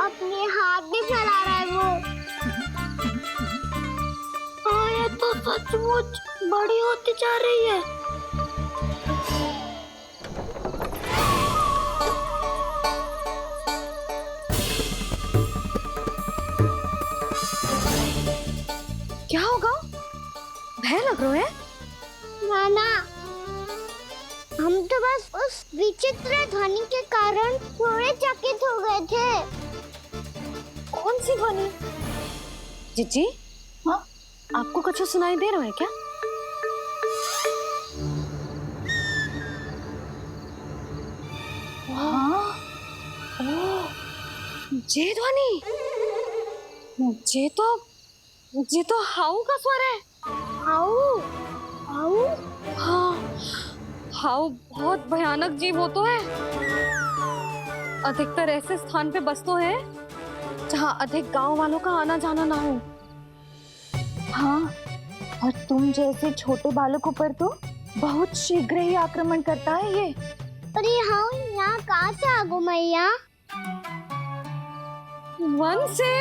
अपने हाथ भी फैला रहा है वो। हाँ, ये तो सचमुच बड़ी होती जा रही है। क्या होगा? भय लग रहा है? नाना, हम तो बस उस विचित्र ध्वनि के कारण थोड़े चकित हो गए थे। कौन सी ध्वनि? जीजी, हाँ, आपको कुछ सुनाई दे रहा है क्या? हाँ, ओह, ये ध्वनि, ये तो हाउ का स्वर है। हाउ? हाउ? हाँ, हाउ बहुत भयानक जीव हो तो है। अधिकतर ऐसे स्थान पे बसते हैं जहाँ अधिक गांव वालों का आना जाना ना हो। हाँ, और तुम जैसे छोटे बालकों पर तो बहुत शीघ्र ही आक्रमण करता है ये। पर ये हाउ यहाँ कहाँ से आ गो मैया? वन से।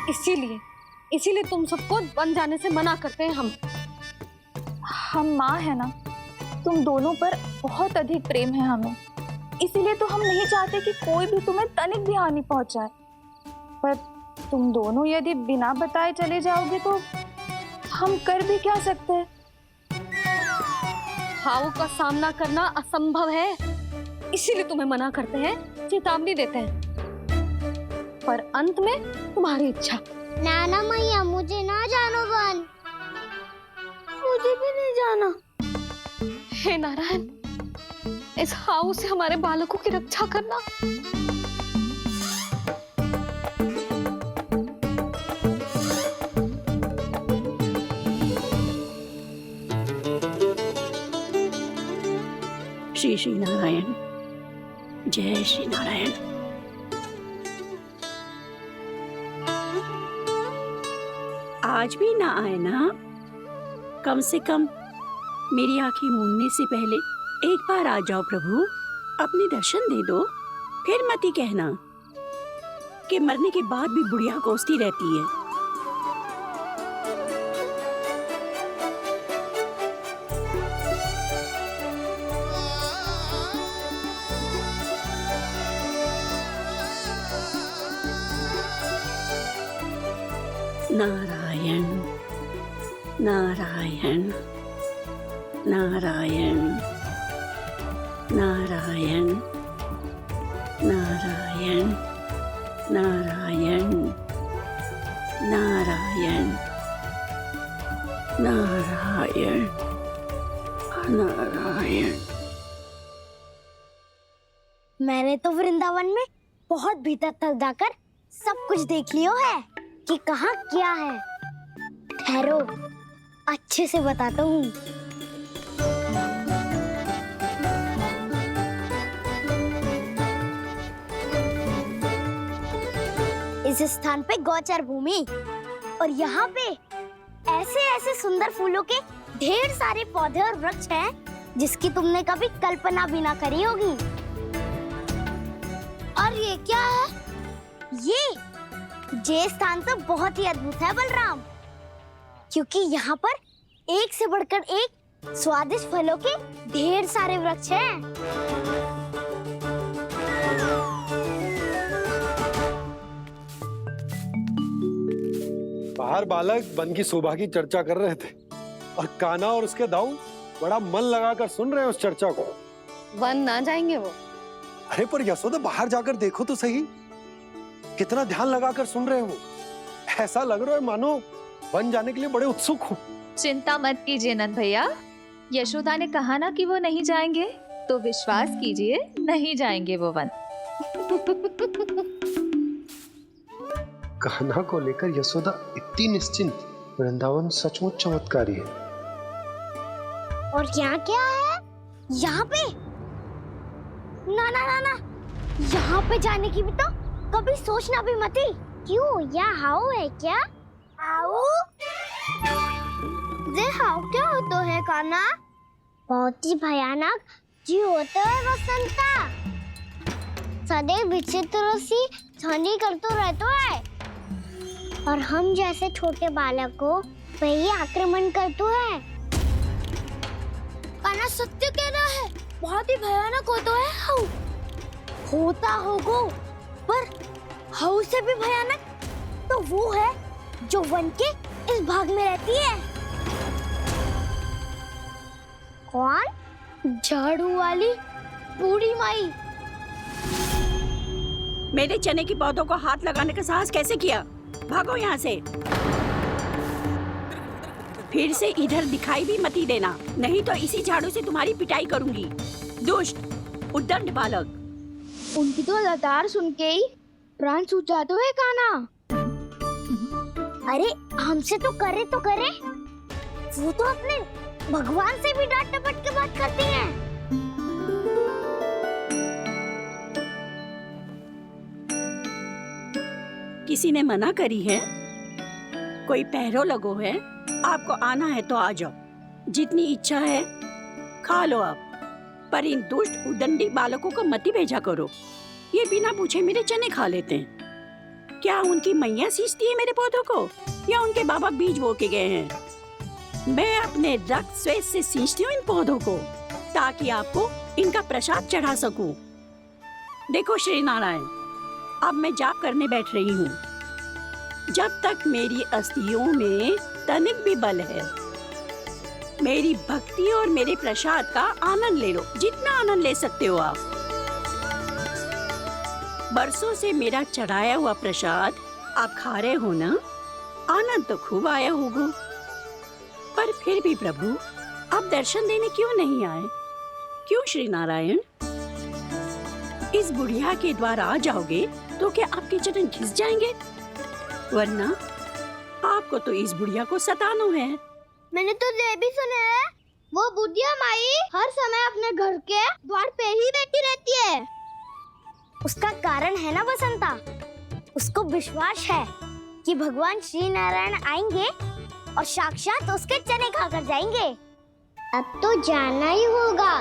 इसीलिए तुम सबको वन जाने से मना करते हैं हम माँ है ना, तुम दोनों पर बहुत अधिक प्रेम है हमें, इसीलिए तो हम नहीं चाहते कि कोई भी तुम्हें तनिक भी हानि पहुंचाए। पर तुम दोनों यदि बिना बताए चले जाओगे तो हम कर भी क्या सकते हैं? हाउ का सामना करना असंभव है, इसीलिए तुम्हें मना करते हैं, चेतावनी देते हैं। पर अंत में तुम्हारी इच्छा। नाना मैया, मुझे ना जानो वन। मुझे भी नहीं जाना। हे नारायण, इस हाउ से हमारे बालकों की रक्षा करना। श्री श्री नारायण, जय श्री नारायण। आज भी ना आए ना? कम से कम मेरी आंखें मूंदने से पहले एक बार आ जाओ प्रभु, अपने दर्शन दे दो। फिर मत ही कहना कि मरने के बाद भी बुढ़िया कोसती रहती है। नारायण नारायण नारायण नारायण नारायण नारायण नारायण नारायण नारायण। मैंने तो वृंदावन में बहुत भीतर तक जाकर सब कुछ देख लियो है कि कहाँ क्या है। ठहरो, अच्छे से बताता हूँ। इस स्थान पे गौचर भूमि और यहाँ पे ऐसे ऐसे सुंदर फूलों के ढेर सारे पौधे और वृक्ष हैं जिसकी तुमने कभी कल्पना भी ना करी होगी। और ये क्या है? ये स्थान तो बहुत ही अद्भुत है बलराम, क्योंकि यहाँ पर एक से बढ़कर एक स्वादिष्ट फलों के ढेर सारे वृक्ष हैं। बाहर बालक वन की शोभा की चर्चा कर रहे थे और कान्हा और उसके दाऊ बड़ा मन लगाकर सुन रहे हैं उस चर्चा को। वन ना जाएंगे वो। अरे पर यशोदा, बाहर जाकर देखो तो सही, कितना ध्यान लगाकर सुन रहे हो। ऐसा लग रहा है मानो वन जाने के लिए बड़े उत्सुक हो। चिंता मत कीजिए नंद भैया, यशोदा ने कहा ना कि वो नहीं जाएंगे, तो विश्वास कीजिए नहीं जाएंगे वो वन। कान्हा को लेकर यशोदा इतनी निश्चिंत, वृंदावन सचमुच चमत्कारी है। और यहाँ क्या है? यहाँ पे ना ना ना ना, यहाँ पे जाने की भी तो कभी सोचना भी मत ही। क्यों, यहाँ हाउ है क्या? हाउ? ये हाउ क्या होता है कान्हा? बहुत ही भयानक जी होता है वसंता। सदैव विचित्र सी ध्वनि करते रहता है और हम जैसे छोटे बालकों पे ही आक्रमण करते हैं। कान्हा सत्य कह रहा है, बहुत ही भयानक होता है हाउ। होता होगा, पर हाउ से भी भयानक तो वो है जो वन के इस भाग में रहती है। कौन? झाड़ू वाली बूढ़ी माई। मेरे चने की पौधों को हाथ लगाने का साहस कैसे किया? भागो यहाँ से। फिर से इधर दिखाई भी मत ही देना, नहीं तो इसी झाड़ू से तुम्हारी पिटाई करूंगी। दुष्ट उद्दंड बालक। उनकी तो लतार सुन के ही प्राण सूझ जाते हुए कान्हा। अरे हमसे तो करे, वो तो अपने भगवान से भी डांट डपट के बात करती हैं। किसी ने मना करी है? कोई पैरों लगो है? आपको आना है तो आ जाओ, जितनी इच्छा है खा लो आप, पर इन दुष्ट उदंडी बालकों को मत ही भेजा करो। ये बिना पूछे मेरे चने खा लेते हैं। क्या उनकी मैया सींचती है मेरे पौधों को, या उनके बाबा बीज बो के गए हैं? मैं अपने रक्त स्वेद से सींचती हूँ इन पौधों को, ताकि आपको इनका प्रसाद चढ़ा सकूं। देखो श्री नारायण, अब मैं जाप करने बैठ रही हूँ। जब तक मेरी अस्थियों में तनिक भी बल है, मेरी भक्ति और मेरे प्रसाद का आनंद ले लो, जितना आनंद ले सकते हो आप। बरसों से मेरा चढ़ाया हुआ प्रसाद आप खा रहे हो ना? आनंद तो खूब आया होगा, पर फिर भी प्रभु आप दर्शन देने क्यों नहीं आए? क्यों श्री नारायण? इस बुढ़िया के द्वार आ जाओगे तो क्या आपके चरण घिस जाएंगे? वरना आपको तो इस बुढ़िया को सताना है। मैंने तो ये भी सुना है, वो बुढ़िया माई हर समय अपने घर के द्वार पे ही बैठी रहती है। उसका कारण है ना बसंता, उसको विश्वास है कि भगवान श्री नारायण आएंगे और साक्षात उसके चने खाकर जाएंगे। अब तो जाना ही होगा।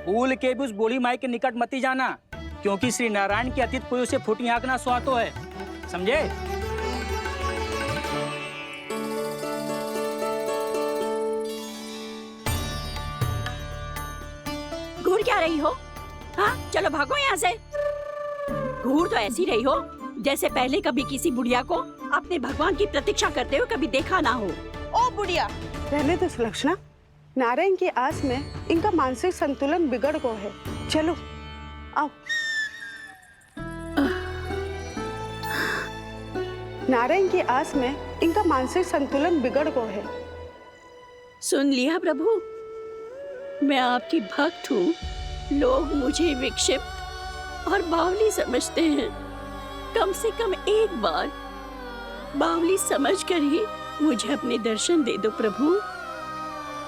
भूल के भी उस बूढ़ी माई के निकट मत ही जाना, क्योंकि श्री नारायण की अतीत पुरुष से फूटी हाँकना स्वातो है, समझे? घूर क्या रही हो? हाँ, चलो भागो यहाँ से। घूर तो ऐसी रही हो जैसे पहले कभी किसी बुढ़िया को अपने भगवान की प्रतीक्षा करते हुए कभी देखा ना हो। ओ बुढ़िया, रहने दो सुलक्षणा। नारायण की आस में इनका मानसिक संतुलन बिगड़ गया है। चलो आओ। नारायण की आस में इनका मानसिक संतुलन बिगड़ गया है। सुन लिया प्रभु, मैं आपकी भक्त हूँ। लोग मुझे विक्षिप्त और बावली समझते हैं। कम से कम एक बार बावली समझकर ही मुझे अपने दर्शन दे दो प्रभु।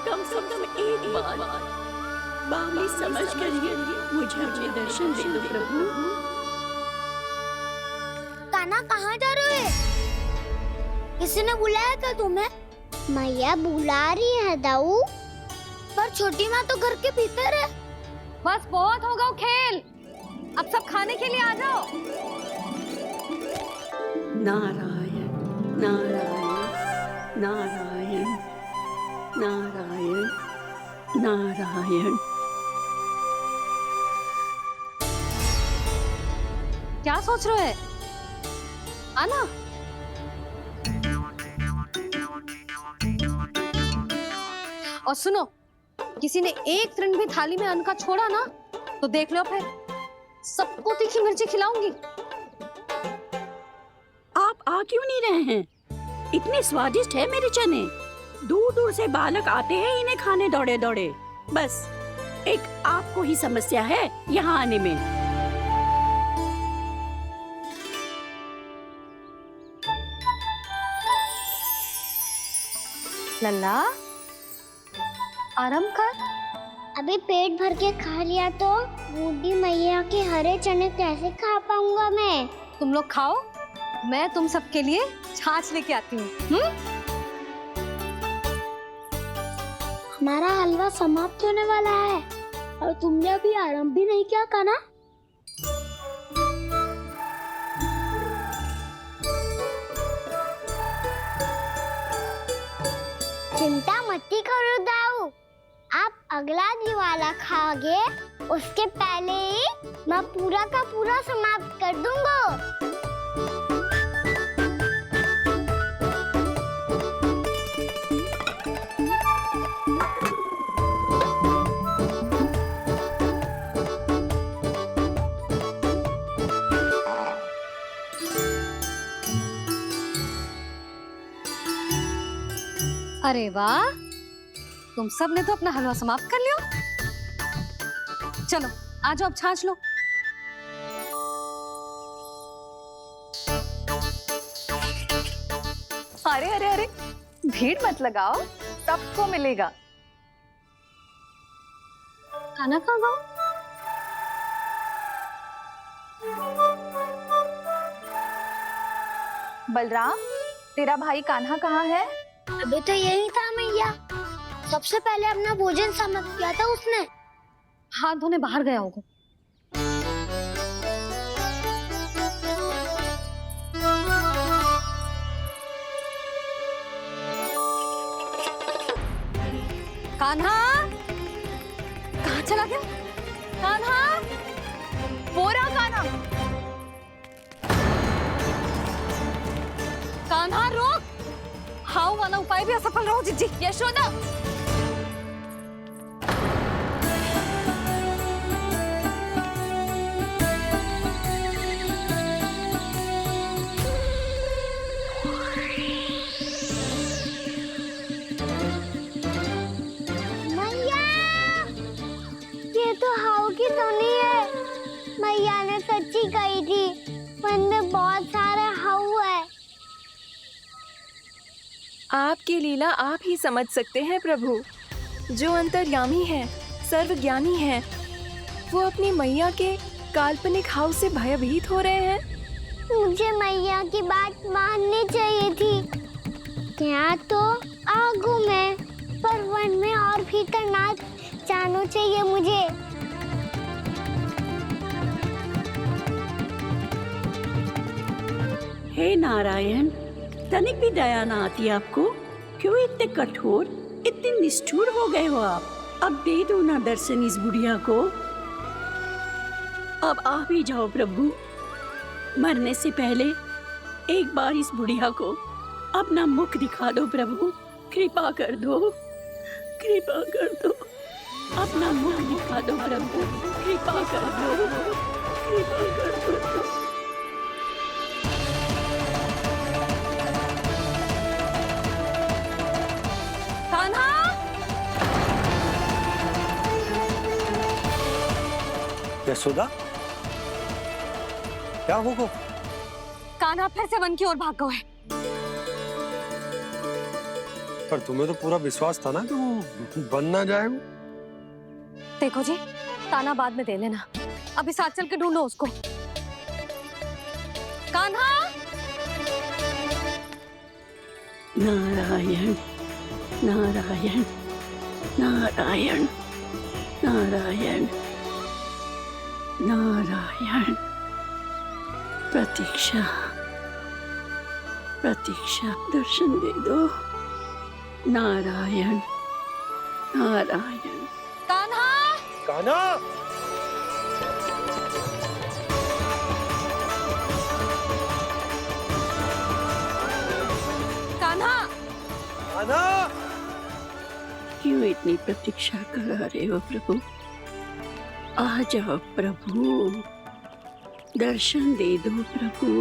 कम से कम एक बार बावली समझकर ही मुझे अपने दर्शन दे दो प्रभु। कान्हा कहाँ जा रहे हो? किसी ने बुलाया क्या तुम्हें? मैया बुला रही है दाऊ, पर छोटी माँ तो घर के भीतर है। बस बहुत होगा वो खेल, अब सब खाने के लिए आ जाओ। नारायण नारायण नारायण नारायण नारायण। क्या सोच रहे हैं? आना। और सुनो, किसी ने एक तृण भी थाली में अन्न का छोड़ा ना तो देख लो, फिर सबको तीखी मिर्ची खिलाऊंगी। आप आ क्यों नहीं रहे हैं? इतने स्वादिष्ट है मेरे चने। दूर दूर से बालक आते हैं इन्हें खाने दौड़े दौड़े। बस एक आपको ही समस्या है यहाँ आने में। लल्ला, आराम कर। अभी पेट भर के खा लिया तो बूढ़ी मैया के हरे चने कैसे खा पाऊंगा मैं? तुम लोग खाओ, मैं तुम सबके लिए छाछ लेके आती हूँ। हमारा हलवा समाप्त होने वाला है और तुमने अभी आराम भी नहीं किया कान्हा? चिंता मत करो दाऊ, आप अगला दिवाला खाओगे उसके पहले ही मैं पूरा का पूरा समाप्त कर दूंगा। अरे वाह, तुम सब ने तो अपना हलवा समाप्त कर लिया। चलो आ जाओ, अब छाछ लो। अरे अरे अरे, भीड़ मत लगाओ, सबको मिलेगा। खाना खा गो। बलराम, तेरा भाई कान्हा कहाँ है? अभी तो यही था मैया, सबसे पहले अपना भोजन समाप्त किया था उसने। हाथ धोने बाहर गया होगा। कान्हा कहाँ चला गया? कान्हा, वो रहा कान्हा। कान्हा रोक, हाउ वाला उपाय भी असफल रहो जिज्जी। यशोदा, मैया, ये तो हाउ की धुनी है। मैया ने सच्ची कही थी, वन में बहुत सारे हाउ है। आपकी लीला आप ही समझ सकते हैं प्रभु। जो अंतर्यामी है, सर्वज्ञानी है, वो अपनी मैया के काल्पनिक हाव से भयभीत हो रहे हैं। मुझे मैया की बात माननी चाहिए थी। यहाँ तो आगू में, पर वन में और भीतर ना जाना चाहिए मुझे। हे नारायण, तनिक भी दया ना आती आपको? क्यों इतने कठोर, इतने निष्ठुर हो गए हो आप? अब दे दो ना दर्शन इस बुढ़िया को। अब आ भी जाओ प्रभु, मरने से पहले एक बार इस बुढ़िया को अपना मुख दिखा दो प्रभु। कृपा कर दो, कृपा कर दो, अपना मुख दिखा दो प्रभु। कृपा कर दो, कृपा कर दो। कान्हा, यशोदा, क्या होगा? कान्हा फिर से वन की ओर भाग गए। पर तुम्हें तो पूरा विश्वास था ना कि वो बन ना जाए। वो देखो जी, ताना बाद में दे लेना, अभी साथ चल के ढूंढो उसको। कान्हा, नारायण नारायण नारायण नारायण नारायण। प्रतीक्षा प्रतीक्षा, दर्शन दे दो। नारायण नारायण। कान्हा, कान्हा, कान्हा, कान्हा। क्यों इतनी प्रतीक्षा करा रहे हो प्रभु? आ जाओ प्रभु, दर्शन दे दो प्रभु।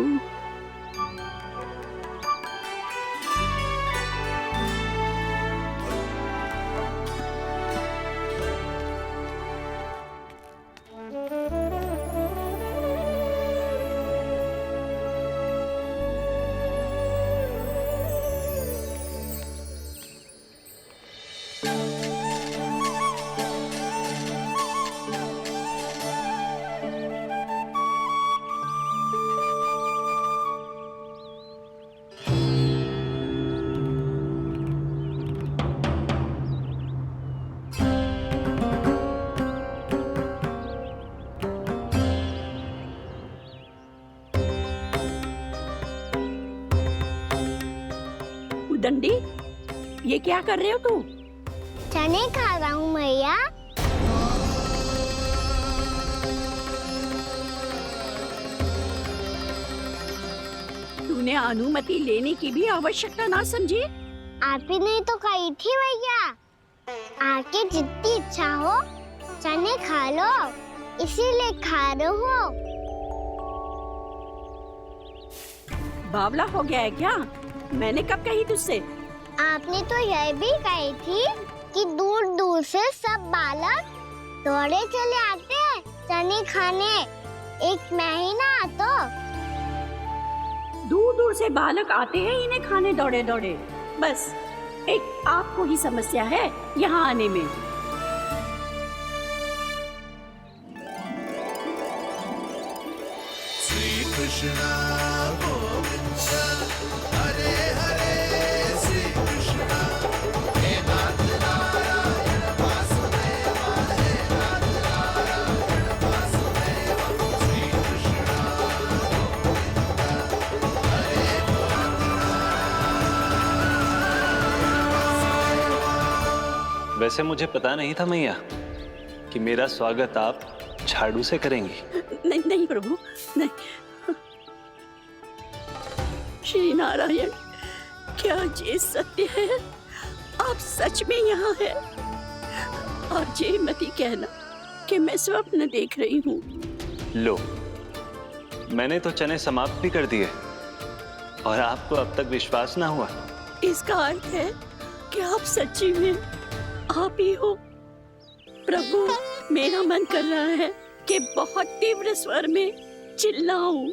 उद्दंडी, ये क्या कर रहे हो तू? चने खा रहा हूँ मैया। तूने अनुमति लेने की भी आवश्यकता ना समझी? आप ही ने तो कही थी मैया, आके जितनी इच्छा हो चने खा लो, इसीलिए खा रहे हो। बावला हो गया है क्या? मैंने कब कही तुझसे? आपने तो यह भी कही थी कि दूर दूर से सब बालक दौड़े चले आते हैं चने खाने, एक महीना तो दूर दूर से बालक आते हैं इन्हें खाने दौड़े दौड़े। बस एक आपको ही समस्या है यहाँ आने में। श्री कृष्णा गोविंद हरे हरे श्री कृष्णा हे नाथ नारायण वासुदेव हे नाथ नारायण वासुदेव श्री कृष्णा गोविंद हरे वैसे मुझे पता नहीं था मैया कि मेरा स्वागत आप झाड़ू से करेंगी। नहीं नहीं प्रभु, नहीं। श्री नारायण, क्या ये सत्य है? आप सच में यहाँ हैं? और ये मत ही कहना कि मैं स्वप्न देख रही हूँ। लो, मैंने तो चने समाप्त भी कर दिए और आपको अब तक विश्वास ना हुआ। इसका अर्थ है कि आप सच्ची में आप ही हो। प्रभु, मेरा मन कर रहा है कि बहुत तीव्र स्वर में चिल्लाऊं।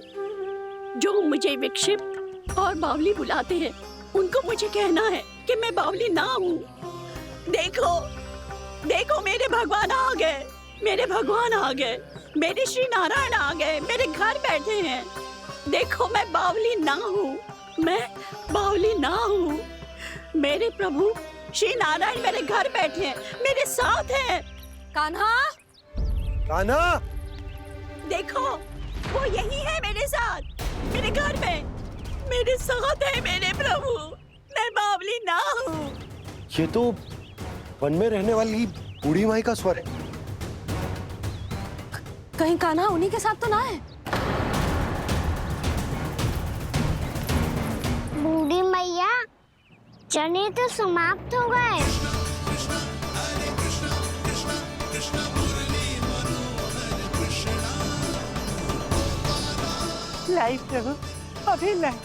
जो मुझे विक्षिप्त और बावली बुलाते हैं उनको मुझे कहना है कि मैं बावली ना हूँ। देखो देखो, मेरे भगवान आ गए, मेरे भगवान आ गए, मेरे श्री नारायण आ गए, मेरे घर बैठे हैं। देखो, मैं बावली ना हूँ, मैं बावली ना हूँ। मेरे प्रभु श्री नारायण मेरे घर बैठे हैं, मेरे साथ हैं। कान्हा, कान्हा, देखो, वो यही है मेरे साथ, मेरे घर में, मेरे साथ है मेरे प्रभु। मैं बावली ना हूँ। ये तो वन में रहने वाली बूढ़ी माई का स्वर है। कहीं कान्हा उन्हीं के साथ तो ना है? बूढ़ी मैया, चने तो समाप्त हो गए। लाई प्रभु, अभी लाई।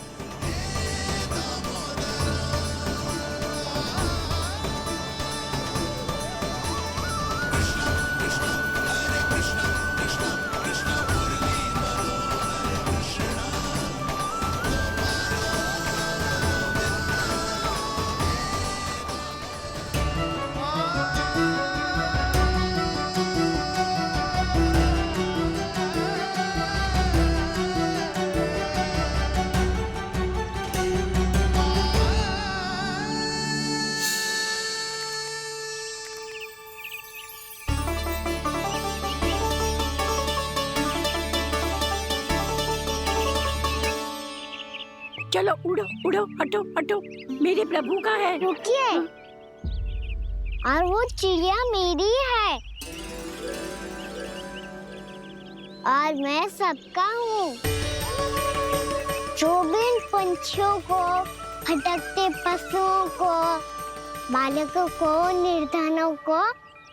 चलो उड़ो उड़ो, हटो हटो, मेरे प्रभु का है। रुकिए, और वो चिड़िया मेरी है और मैं सबका हूँ। जो भी इन पंछियों को, भटकते पशुओं को, बालकों को, निर्धनों को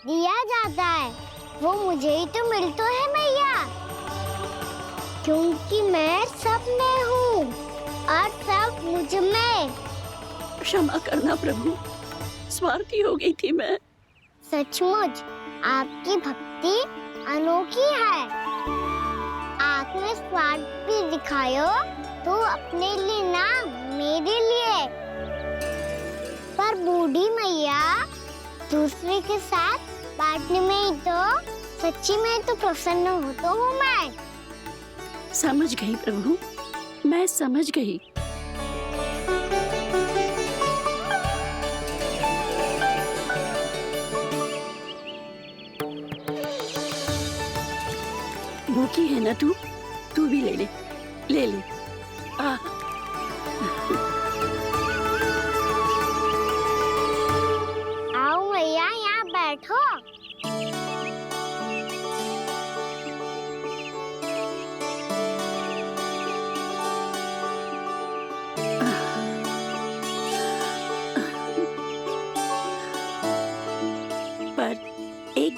दिया जाता है, वो मुझे ही तो मिलता है मैया, क्योंकि मैं सब में हूँ और सब मुझ में। क्षमा करना प्रभु, स्वार्थी हो गई थी मैं। सचमुच आपकी भक्ति अनोखी है। आपने स्वार्थ भी दिखायो तो अपने लिए ना, मेरे लिए। पर बूढ़ी मैया, दूसरे के साथ बांटने में ही तो सच्ची में तो प्रसन्न होता हूँ मैं। समझ गई प्रभु, मैं समझ गई। भूखी है ना तू? तू भी ले ले, ले ले।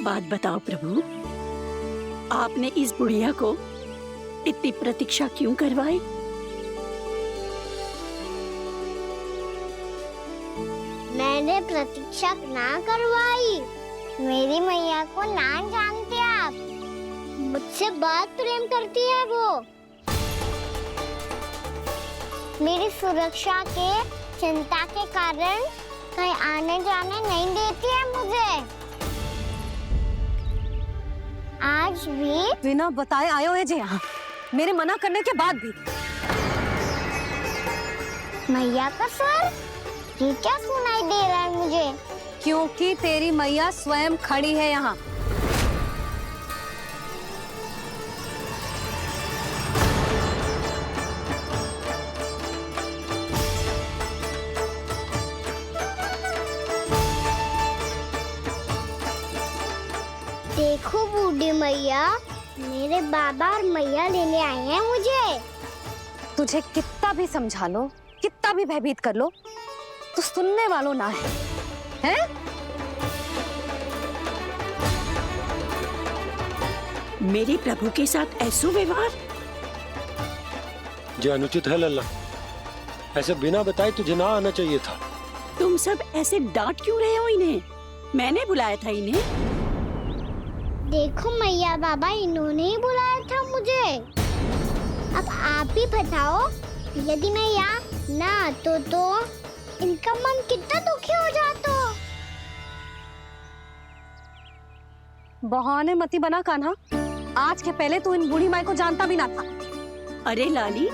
बात बताओ प्रभु, आपने इस बुढ़िया को इतनी प्रतीक्षा क्यों करवाई? मैंने प्रतीक्षा ना करवाई। मेरी मैया को ना जानते आप, मुझसे बहुत प्रेम करती है वो। मेरी सुरक्षा के चिंता के कारण कहीं आने जाने नहीं देती है मुझे। आज भी बिना बताए आए हुए जी यहाँ, मेरे मना करने के बाद भी। मैया का स्वर, ये क्या सुनाई दे रहा है मुझे? क्योंकि तेरी मैया स्वयं खड़ी है यहाँ। देखो बूढ़ी मैया, मेरे बाबा और मैया लेने आए हैं मुझे। तुझे कितना भी समझा लो, कितना भी भयभीत कर लो, तो सुनने वालों ना है, हैं? मेरे प्रभु के साथ ऐसा व्यवहार? जो अनुचित है लल्ला, ऐसे बिना बताए तुझे ना आना चाहिए था। तुम सब ऐसे डांट क्यों रहे हो इन्हें? मैंने बुलाया था इन्हें। देखो मैया बाबा, इन्होंने ही बुलाया था मुझे। अब आप ही बताओ, यदि मैं यहाँ ना आतो तो इनका मन कितना दुखी हो जाता। बहाने मती बना कान्हा, आज के पहले तू इन बूढ़ी माई को जानता भी ना था। अरे लाली,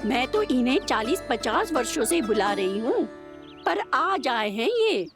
मैं तो इन्हें 40-50 वर्षों से बुला रही हूँ, पर आज आए हैं ये।